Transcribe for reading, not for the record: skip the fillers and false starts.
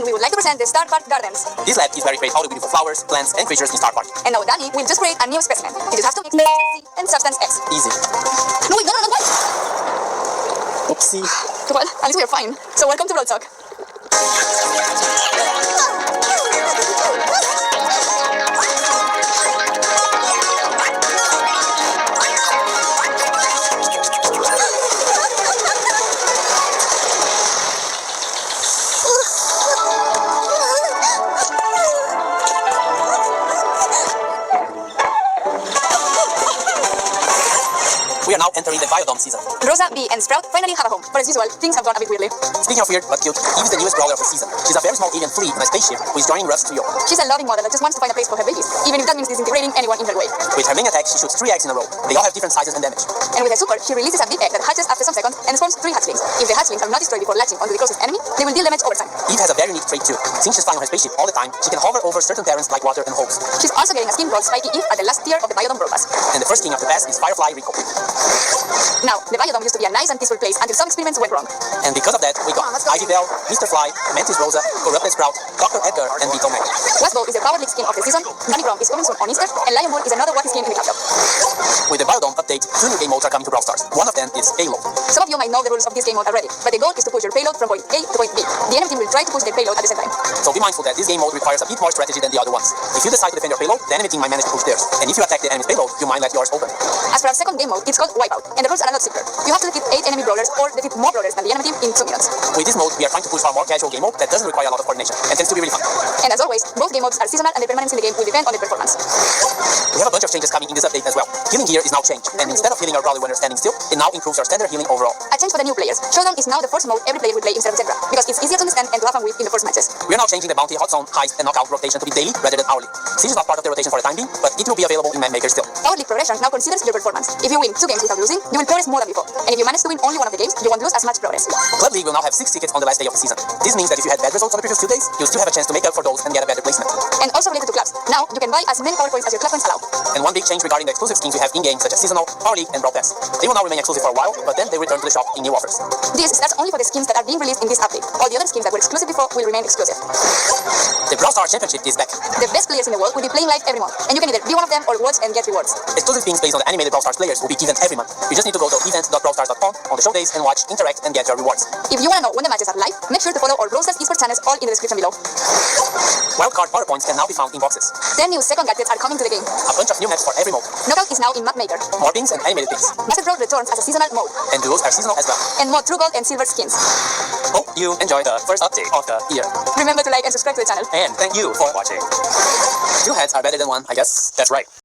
we would like to present the Star Park Gardens. This lab is where we create all the beautiful flowers, plants, and creatures in Star Park. And now Danny will just create a new specimen. You just have to mix C and substance X. Easy. No, wait, no, wait. Oopsie. Well, at least we are fine. So welcome to Road Talk. We are now entering the Biodome season. Rosa, Bee, and Sprout finally have a home, but as usual, things have gone a bit weirdly. Speaking of weird but cute, Eve is the newest brawler of the season. She's a very small alien flea in a spaceship who is joining Ruff's trio. She's a loving mother that just wants to find a place for her babies, even if that means disintegrating anyone in her way. With her main attack, she shoots 3 eggs in a row. They all have different sizes and damage. And with her super, she releases a big egg that hatches after some seconds and spawns 3 hatchlings. If the hatchlings are not destroyed before latching onto the closest enemy, they will deal damage over time. Eve has a very neat trait too. Since she's flying on her spaceship all the time, she can hover over certain parents like water and holes. She's also getting a skin called Spiky Eve at the last tier of the Biodome Brawl Pass. And the first king of the pass is Firefly Rico. Now, the Biodome used to be a nice and peaceful place until some experiments went wrong. And because of that, we got Ivy Bell, Mr. Fly, Mantis Rosa, Corrupted Sprout, Dr. Edgar, and Beetle Mac. Wasbo is the Power League skin of the season, Bunny Grom is coming soon on Easter, and Lion Bull is another wacky skin in the catalogue. With the Biodome update, 2 new game modes are coming to Brawl Stars. One of them is Payload. Some of you might know the rules of this game mode already, but the goal is to push your payload from point A to point B. The enemy team will try to push their payload at the same time. So be mindful that this game mode requires a bit more strategy than the other ones. If you decide to defend your payload, the enemy team might manage to push theirs. And if you attack the enemy's payload, you might let yours open. As for our second game mode, it's called Wipeout, and the rules are a lot simpler. You have to defeat 8 enemy brawlers or defeat more brawlers than the enemy team in 2 minutes. With this mode, we are trying to push for a more casual game mode that doesn't require a lot of coordination and tends to be really fun. And as always, both game modes are seasonal and the permanence in the game will depend on the performance. We have a bunch of changes coming in this update as well. Healing gear is now changed, and instead of healing our brawler when they're standing still, it now improves our standard healing overall. A change for the new players. Showdown is now the first mode every player will play instead of Zebra, because it's easier to understand and to have fun with in the first matches. We are now changing the bounty, hot zone, heist, and knockout rotation to be daily rather than hourly. Siege is not part of the rotation for the time being, but it will be available in Matchmaker still. Power League progression now considers your performance. If you win 2 games without losing, you will progress more than before. And if you manage to win only one of the games, you won't lose as much progress. Club League will now have 6 tickets on the last day of the season. This means that if you had bad results on the previous 2 days, you'll still have a chance to make up for those and get a better placement. And also related to clubs, now you can buy as many power points as your club points allow. And one big change regarding the exclusive skins we have in-game, such as Seasonal, Power League, and Brawl Pass. They will now remain exclusive for a while, but then they return to the shop in new offers. That's only for the skins that are being released in this update. All the other skins that were exclusive before will remain exclusive. The Brawl Stars Championship is back. The best players in the world will be playing live every month, and you can either be one of them or watch and get rewards. Exclusive things based on the animated Brawl Stars players will be given every month. You just need to go to event.brawlstars.com on the show days and watch, interact, and get your rewards. If you want to know when the matches are live, make sure to follow our Brawl Stars esports channels all in the description below. Wildcard power points can now be found in boxes. 10 new second gadgets are coming to the game. A bunch of new maps for every mode. Knockout is now in Mapmaker. More pings and animated pings. Master Brawl returns as a seasonal mode. And duos are seasonal as well. And more True Gold and Silver skins. Hope you enjoyed the first update of the year. Remember to like and subscribe to the channel. And thank you for watching. 2 heads are better than 1, I guess. That's right.